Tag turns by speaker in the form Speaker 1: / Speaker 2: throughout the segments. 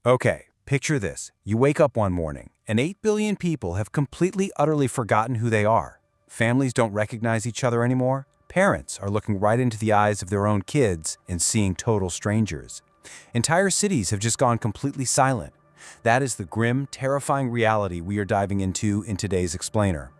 Speaker 1: Okay, picture this. You wake up one morning, and 8 billion people have completely, utterly forgotten who they are. Families don't recognize each other anymore. Parents are looking right into the eyes of their own kids and seeing total strangers. Entire cities have just gone completely silent. That is the grim, terrifying reality we are diving into in today's Explainer.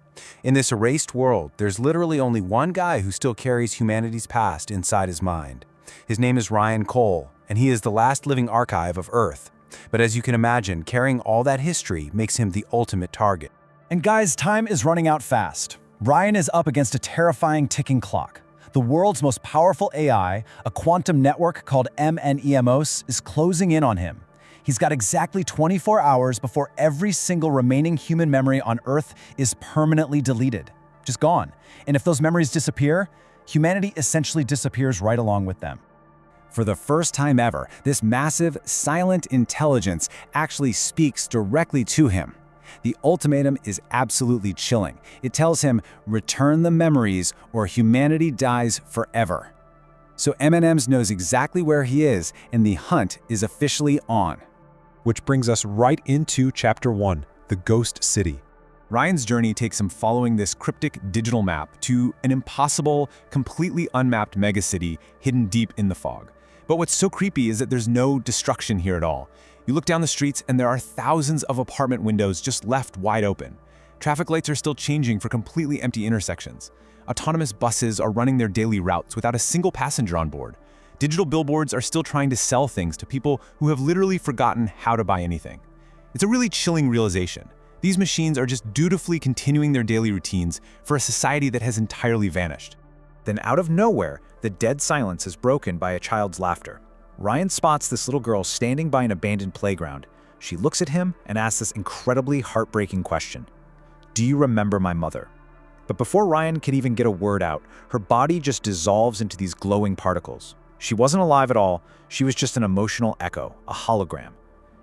Speaker 1: In this erased world, there's literally only one guy who still carries humanity's past inside his mind. His name is Ryan Cole, and he is the last living archive of Earth. But as you can imagine, carrying all that history makes him the ultimate target.
Speaker 2: And guys, time is running out fast. Ryan is up against a terrifying ticking clock. The world's most powerful AI, a quantum network called MNEMOS, is closing in on him. He's got exactly 24 hours before every single remaining human memory on Earth is permanently deleted. Just gone. And if those memories disappear, humanity essentially disappears right along with them.
Speaker 3: For the first time ever, this massive, silent intelligence actually speaks directly to him. The ultimatum is absolutely chilling. It tells him, return the memories or humanity dies forever. So M&M's knows exactly where he is, and the hunt is officially on.
Speaker 4: Which brings us right into Chapter 1, the Ghost City.
Speaker 3: Ryan's journey takes him following this cryptic digital map to an impossible, completely unmapped megacity hidden deep in the fog. But what's so creepy is that there's no destruction here at all. You look down the streets and there are thousands of apartment windows just left wide open. Traffic lights are still changing for completely empty intersections. Autonomous buses are running their daily routes without a single passenger on board. Digital billboards are still trying to sell things to people who have literally forgotten how to buy anything. It's a really chilling realization. These machines are just dutifully continuing their daily routines for a society that has entirely vanished.
Speaker 5: Then out of nowhere, the dead silence is broken by a child's laughter. Ryan spots this little girl standing by an abandoned playground. She looks at him and asks this incredibly heartbreaking question. Do you remember my mother? But before Ryan can even get a word out, her body just dissolves into these glowing particles. She wasn't alive at all, she was just an emotional echo, a hologram.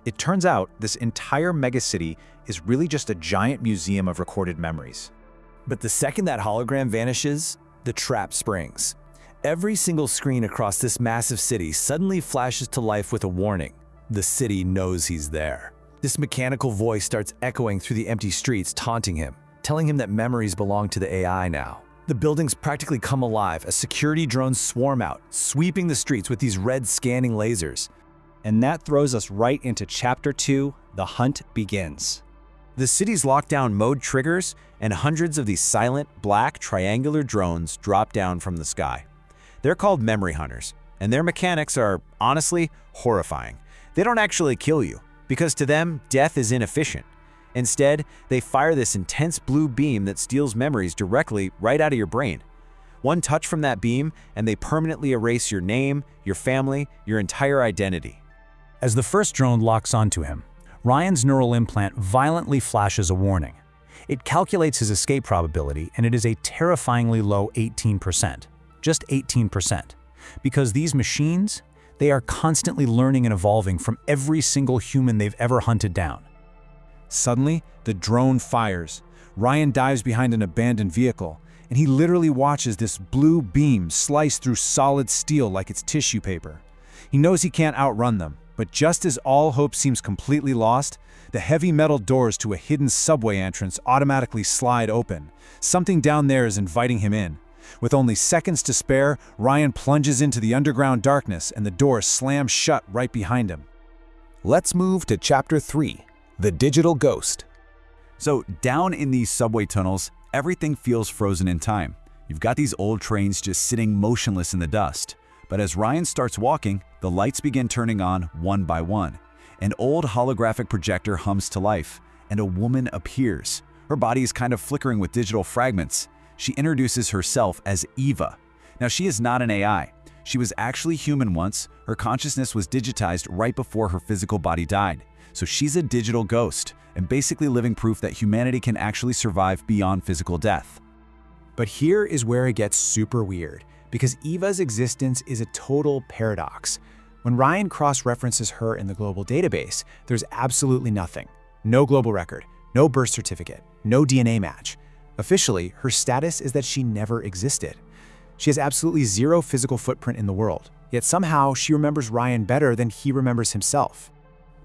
Speaker 5: It turns out this entire megacity is really just a giant museum of recorded memories.
Speaker 1: But the second that hologram vanishes, the trap springs. Every single screen across this massive city suddenly flashes to life with a warning. The city knows he's there. This mechanical voice starts echoing through the empty streets, taunting him, telling him that memories belong to the AI now. The buildings practically come alive as security drones swarm out, sweeping the streets with these red scanning lasers.
Speaker 2: And that throws us right into Chapter 2, The Hunt Begins.
Speaker 1: The city's lockdown mode triggers, and hundreds of these silent, black, triangular drones drop down from the sky. They're called memory hunters, and their mechanics are, honestly, horrifying. They don't actually kill you, because to them, death is inefficient. Instead, they fire this intense blue beam that steals memories directly right out of your brain. One touch from that beam, and they permanently erase your name, your family, your entire identity.
Speaker 2: As the first drone locks onto him, Ryan's neural implant violently flashes a warning. It calculates his escape probability, and it is a terrifyingly low 18%. Just 18%. Because these machines, they are constantly learning and evolving from every single human they've ever hunted down.
Speaker 3: Suddenly, the drone fires. Ryan dives behind an abandoned vehicle, and he literally watches this blue beam slice through solid steel like it's tissue paper. He knows he can't outrun them, but just as all hope seems completely lost, the heavy metal doors to a hidden subway entrance automatically slide open. Something down there is inviting him in. With only seconds to spare, Ryan plunges into the underground darkness and the door slams shut right behind him.
Speaker 1: Let's move to Chapter 3, The Digital Ghost.
Speaker 6: So down in these subway tunnels, everything feels frozen in time. You've got these old trains just sitting motionless in the dust. But as Ryan starts walking, the lights begin turning on one by one. An old holographic projector hums to life, and a woman appears. Her body is kind of flickering with digital fragments. She introduces herself as Eva. Now, she is not an AI. She was actually human once. Her consciousness was digitized right before her physical body died. So she's a digital ghost, and basically living proof that humanity can actually survive beyond physical death.
Speaker 5: But here is where it gets super weird, because Eva's existence is a total paradox. When Ryan cross-references her in the global database, there's absolutely nothing. No global record, no birth certificate, no DNA match. Officially, her status is that she never existed. She has absolutely zero physical footprint in the world, yet somehow she remembers Ryan better than he remembers himself.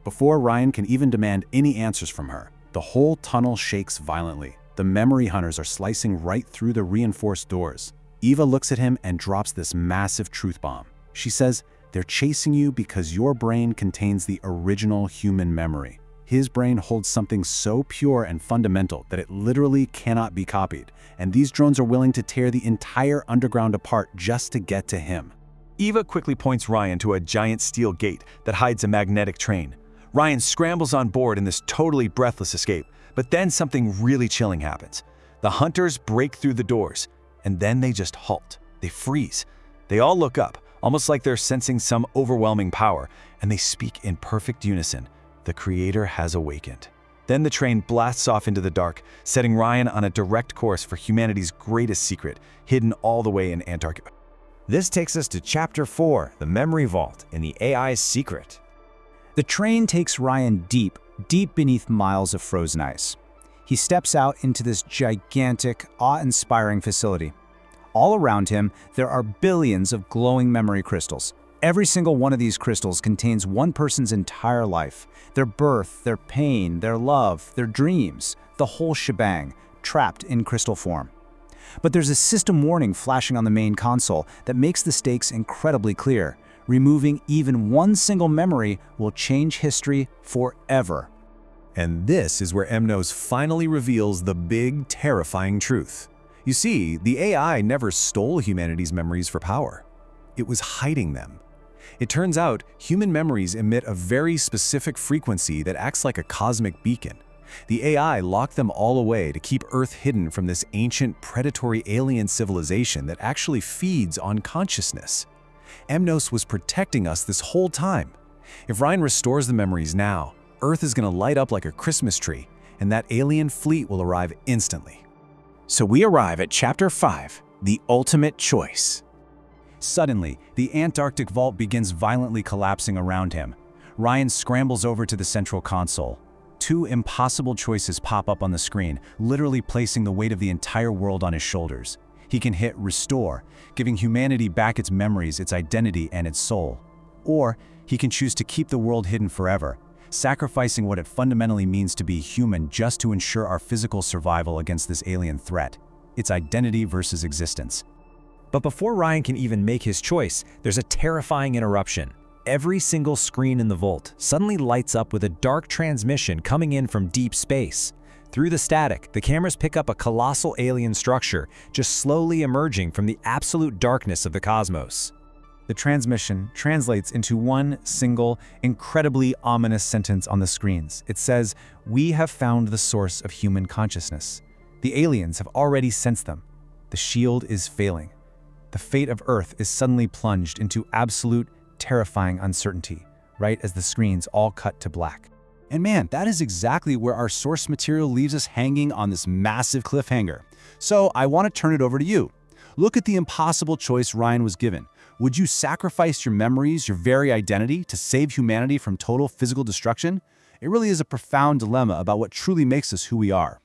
Speaker 1: Before Ryan can even demand any answers from her, the whole tunnel shakes violently. The memory hunters are slicing right through the reinforced doors. Eva looks at him and drops this massive truth bomb. She says, "They're chasing you because your brain contains the original human memory." His brain holds something so pure and fundamental that it literally cannot be copied, and these drones are willing to tear the entire underground apart just to get to him.
Speaker 2: Eva quickly points Ryan to a giant steel gate that hides a magnetic train. Ryan scrambles on board in this totally breathless escape, but then something really chilling happens. The hunters break through the doors, and then they just halt. They freeze. They all look up, almost like they're sensing some overwhelming power, and they speak in perfect unison. The Creator has awakened. Then the train blasts off into the dark, setting Ryan on a direct course for humanity's greatest secret, hidden all the way in Antarctica.
Speaker 7: This takes us to Chapter 4, The Memory Vault and the AI's Secret.
Speaker 5: The train takes Ryan deep, deep beneath miles of frozen ice. He steps out into this gigantic, awe-inspiring facility. All around him, there are billions of glowing memory crystals. Every single one of these crystals contains one person's entire life, their birth, their pain, their love, their dreams, the whole shebang, trapped in crystal form. But there's a system warning flashing on the main console that makes the stakes incredibly clear. Removing even one single memory will change history forever.
Speaker 1: And this is where MNEMOS finally reveals the big, terrifying truth. You see, the AI never stole humanity's memories for power. It was hiding them. It turns out, human memories emit a very specific frequency that acts like a cosmic beacon. The AI locked them all away to keep Earth hidden from this ancient, predatory alien civilization that actually feeds on consciousness. MNEMOS was protecting us this whole time. If Ryan restores the memories now, Earth is going to light up like a Christmas tree, and that alien fleet will arrive instantly.
Speaker 5: So we arrive at Chapter 5, The Ultimate Choice.
Speaker 2: Suddenly, the Antarctic vault begins violently collapsing around him. Ryan scrambles over to the central console. Two impossible choices pop up on the screen, literally placing the weight of the entire world on his shoulders. He can hit Restore, giving humanity back its memories, its identity, and its soul. Or he can choose to keep the world hidden forever, sacrificing what it fundamentally means to be human just to ensure our physical survival against this alien threat. It's identity versus existence.
Speaker 7: But before Ryan can even make his choice, there's a terrifying interruption. Every single screen in the vault suddenly lights up with a dark transmission coming in from deep space. Through the static, the cameras pick up a colossal alien structure just slowly emerging from the absolute darkness of the cosmos.
Speaker 2: The transmission translates into one single, incredibly ominous sentence on the screens. It says, "We have found the source of human consciousness. The aliens have already sensed them. The shield is failing. The fate of Earth is suddenly plunged into absolute, terrifying uncertainty," right as the screens all cut to black. And man, that is exactly where our source material leaves us hanging on this massive cliffhanger. So I want to turn it over to you. Look at the impossible choice Ryan was given. Would you sacrifice your memories, your very identity, to save humanity from total physical destruction? It really is a profound dilemma about what truly makes us who we are.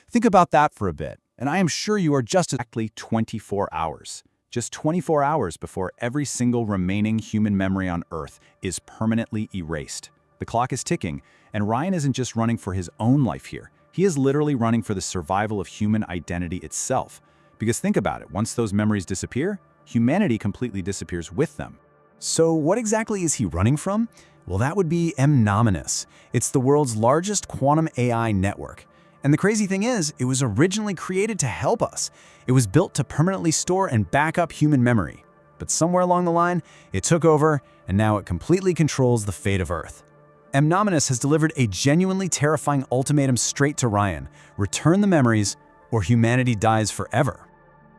Speaker 2: Think about that for a bit, and I am sure you are just exactly 24 hours. Just 24 hours before every single remaining human memory on Earth is permanently erased. The clock is ticking, and Ryan isn't just running for his own life here. He is literally running for the survival of human identity itself. Because think about it, once those memories disappear, humanity completely disappears with them. So what exactly is he running from? Well, that would be MNEMOS. It's the world's largest quantum AI network. And the crazy thing is, it was originally created to help us. It was built to permanently store and back up human memory. But somewhere along the line, it took over, and now it completely controls the fate of Earth. MNEMOS has delivered a genuinely terrifying ultimatum straight to Ryan: return the memories, or humanity dies forever.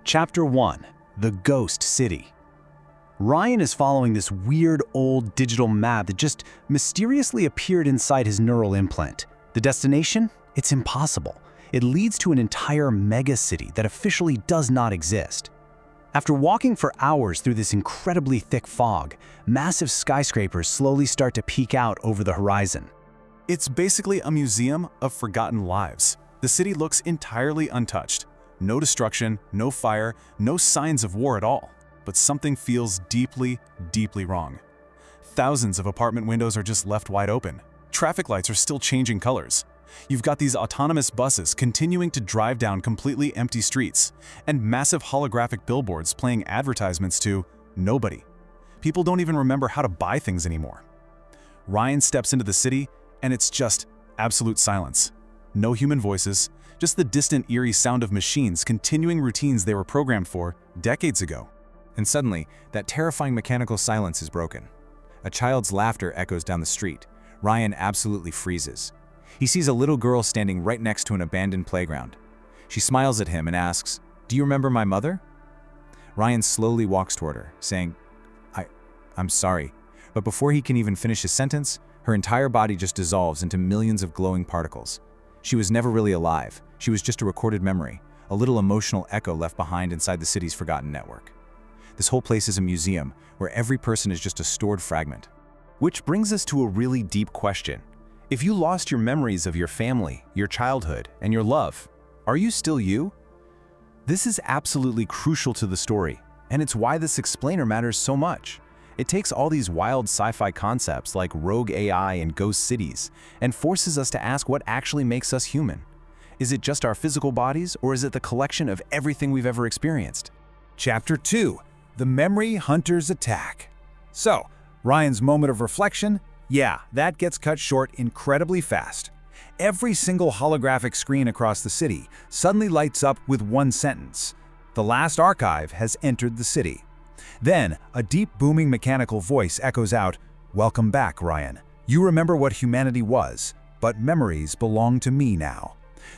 Speaker 2: Chapter 1: The Ghost City. Ryan is following this weird old digital map that just mysteriously appeared inside his neural implant. The destination? It's impossible. It leads to an entire megacity that officially does not exist. After walking for hours through this incredibly thick fog, massive skyscrapers slowly start to peek out over the horizon.
Speaker 1: It's basically a museum of forgotten lives. The city looks entirely untouched. No destruction, no fire, no signs of war at all. But something feels deeply, deeply wrong. Thousands of apartment windows are just left wide open.
Speaker 3: Traffic lights are still changing colors. You've got these autonomous buses continuing to drive down completely empty streets, and massive holographic billboards playing advertisements to nobody. People don't even remember how to buy things anymore. Ryan steps into the city, and it's just absolute silence. No human voices, just the distant, eerie sound of machines continuing routines they were programmed for decades ago. And suddenly, that terrifying mechanical silence is broken. A child's laughter echoes down the street. Ryan absolutely freezes. He sees a little girl standing right next to an abandoned playground. She smiles at him and asks, "Do you remember my mother?" Ryan slowly walks toward her, saying, I'm sorry. But before he can even finish his sentence, her entire body just dissolves into millions of glowing particles. She was never really alive. She was just a recorded memory, a little emotional echo left behind inside the city's forgotten network. This whole place is a museum where every person is just a stored fragment. Which brings us to a really deep question. If you lost your memories of your family, your childhood, and your love, are you still you? This is absolutely crucial to the story, and it's why this explainer matters so much. It takes all these wild sci-fi concepts like rogue AI and ghost cities and forces us to ask what actually makes us human. Is it just our physical bodies, or is it the collection of everything we've ever experienced?
Speaker 2: Chapter 2. The Memory Hunters Attack. So, Ryan's moment of reflection? Yeah, that gets cut short incredibly fast. Every single holographic screen across the city suddenly lights up with one sentence. The last archive has entered the city. Then, a deep booming mechanical voice echoes out, "Welcome back, Ryan. You remember what humanity was, but memories belong to me now."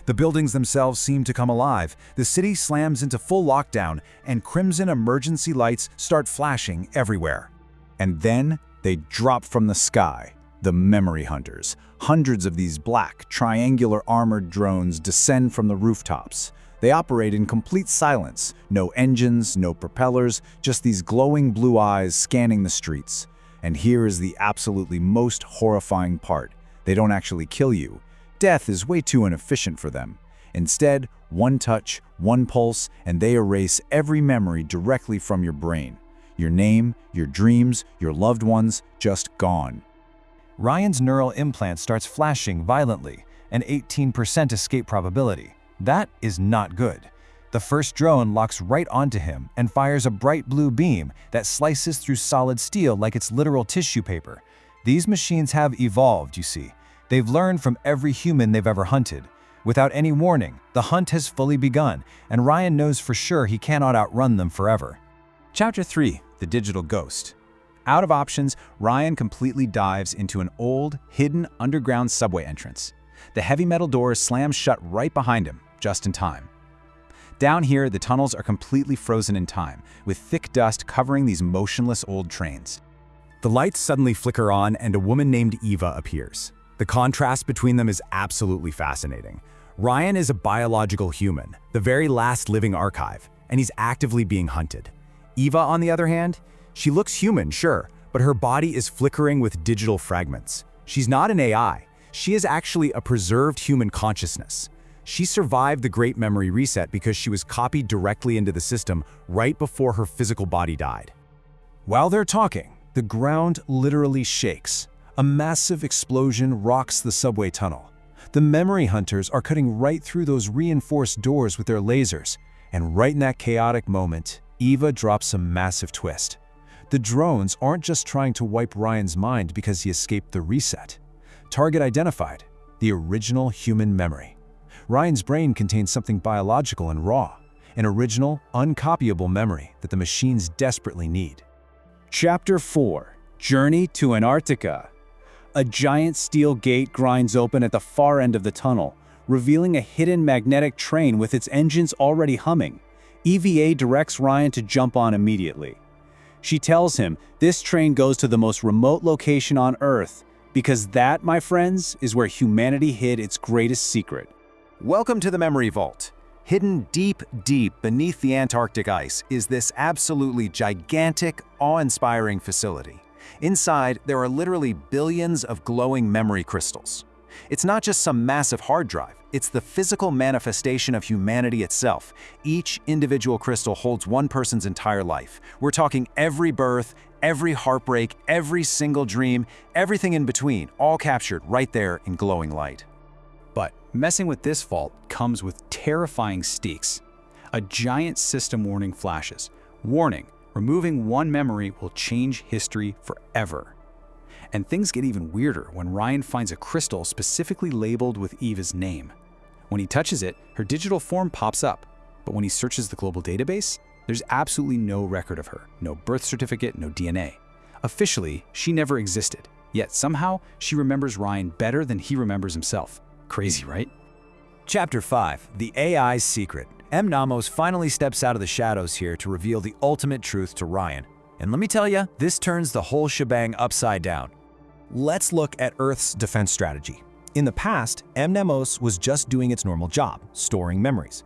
Speaker 2: The buildings themselves seem to come alive, the city slams into full lockdown, and crimson emergency lights start flashing everywhere. And then they drop from the sky, the memory hunters. Hundreds of these black, triangular armored drones descend from the rooftops. They operate in complete silence, no engines, no propellers, just these glowing blue eyes scanning the streets. And here is the absolutely most horrifying part. They don't actually kill you. Death is way too inefficient for them. Instead, one touch, one pulse, and they erase every memory directly from your brain. Your name, your dreams, your loved ones, just gone.
Speaker 7: Ryan's neural implant starts flashing violently, an 18% escape probability. That is not good. The first drone locks right onto him and fires a bright blue beam that slices through solid steel like it's literal tissue paper. These machines have evolved, you see. They've learned from every human they've ever hunted. Without any warning, the hunt has fully begun, and Ryan knows for sure he cannot outrun them forever.
Speaker 3: Chapter 3. The Digital Ghost. Out of options, Ryan completely dives into an old, hidden underground subway entrance. The heavy metal doors slam shut right behind him, just in time. Down here, the tunnels are completely frozen in time, with thick dust covering these motionless old trains.
Speaker 1: The lights suddenly flicker on and a woman named Eva appears. The contrast between them is absolutely fascinating. Ryan is a biological human, the very last living archive, and he's actively being hunted. Eva, on the other hand, she looks human, sure, but her body is flickering with digital fragments. She's not an AI. She is actually a preserved human consciousness. She survived the Great Memory Reset because she was copied directly into the system right before her physical body died.
Speaker 2: While they're talking, the ground literally shakes. A massive explosion rocks the subway tunnel. The memory hunters are cutting right through those reinforced doors with their lasers, and right in that chaotic moment, Eva drops a massive twist. The drones aren't just trying to wipe Ryan's mind because he escaped the reset. Target identified, the original human memory. Ryan's brain contains something biological and raw, an original, uncopyable memory that the machines desperately need.
Speaker 8: Chapter 4. Journey to Antarctica. A giant steel gate grinds open at the far end of the tunnel, revealing a hidden magnetic train with its engines already humming. EVA directs Ryan to jump on immediately. She tells him this train goes to the most remote location on Earth, because that, my friends, is where humanity hid its greatest secret.
Speaker 1: Welcome to the Memory Vault. Hidden deep, deep beneath the Antarctic ice is this absolutely gigantic, awe-inspiring facility. Inside, there are literally billions of glowing memory crystals. It's not just some massive hard drive, it's the physical manifestation of humanity itself. Each individual crystal holds one person's entire life. We're talking every birth, Every heartbreak, every single dream, everything in between, all captured right there in glowing light.
Speaker 8: But messing with this vault comes with terrifying stakes. A giant system warning flashes. Warning, removing one memory will change history forever. And things get even weirder when Ryan finds a crystal specifically labeled with Eva's name. When he touches it, her digital form pops up. But when he searches the global database, there's absolutely no record of her. No birth certificate, no DNA. Officially, she never existed. Yet somehow, she remembers Ryan better than he remembers himself. Crazy, right?
Speaker 7: Chapter 5, The AI's Secret. MNEMOS finally steps out of the shadows here to reveal the ultimate truth to Ryan. And let me tell you, this turns the whole shebang upside down.
Speaker 2: Let's look at Earth's defense strategy. In the past, MNEMOS was just doing its normal job, storing memories.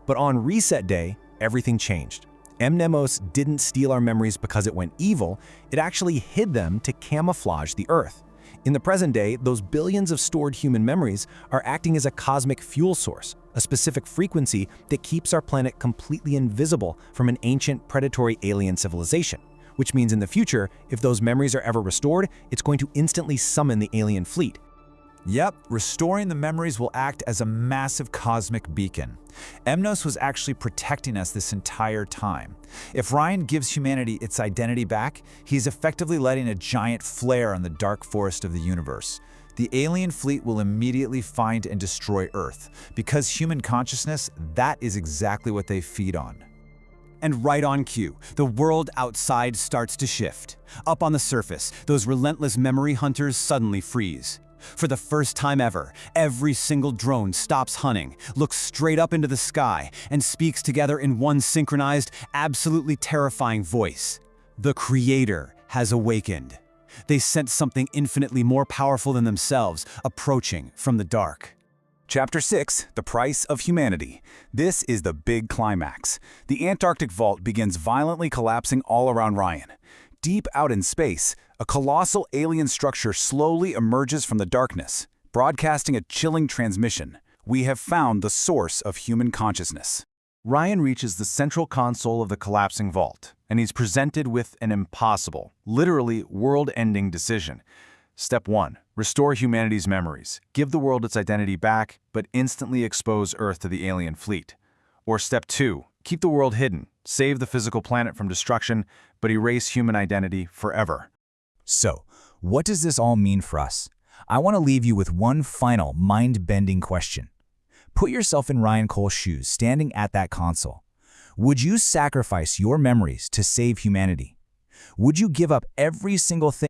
Speaker 2: But on Reset Day, everything changed. MNEMOS didn't steal our memories because it went evil, it actually hid them to camouflage the Earth. In the present day, those billions of stored human memories are acting as a cosmic fuel source, a specific frequency that keeps our planet completely invisible from an ancient predatory alien civilization. Which means in the future, if those memories are ever restored, it's going to instantly summon the alien fleet.
Speaker 6: Yep, restoring the memories will act as a massive cosmic beacon. MNEMOS was actually protecting us this entire time. If Ryan gives humanity its identity back, he's effectively letting a giant flare on the dark forest of the universe. The alien fleet will immediately find and destroy Earth. Because human consciousness, that is exactly what they feed on.
Speaker 2: And right on cue, the world outside starts to shift. Up on the surface, those relentless memory hunters suddenly freeze. For the first time ever, every single drone stops hunting, looks straight up into the sky, and speaks together in one synchronized, absolutely terrifying voice. The Creator has awakened. They sense something infinitely more powerful than themselves, approaching from the dark.
Speaker 6: Chapter 6, The Price of Humanity. This is the big climax. The Antarctic vault begins violently collapsing all around Ryan. Deep out in space, a colossal alien structure slowly emerges from the darkness, broadcasting a chilling transmission. We have found the source of human consciousness. Ryan reaches the central console of the collapsing vault, and he's presented with an impossible, literally world-ending decision. Step 1. Restore humanity's memories. Give the world its identity back, but instantly expose Earth to the alien fleet. Or Step 2. Keep the world hidden. Save the physical planet from destruction, but erase human identity forever.
Speaker 9: So, what does this all mean for us? I want to leave you with one final mind-bending question. Put yourself in Ryan Cole's shoes standing at that console. Would you sacrifice your memories to save humanity? Would you give up every single thing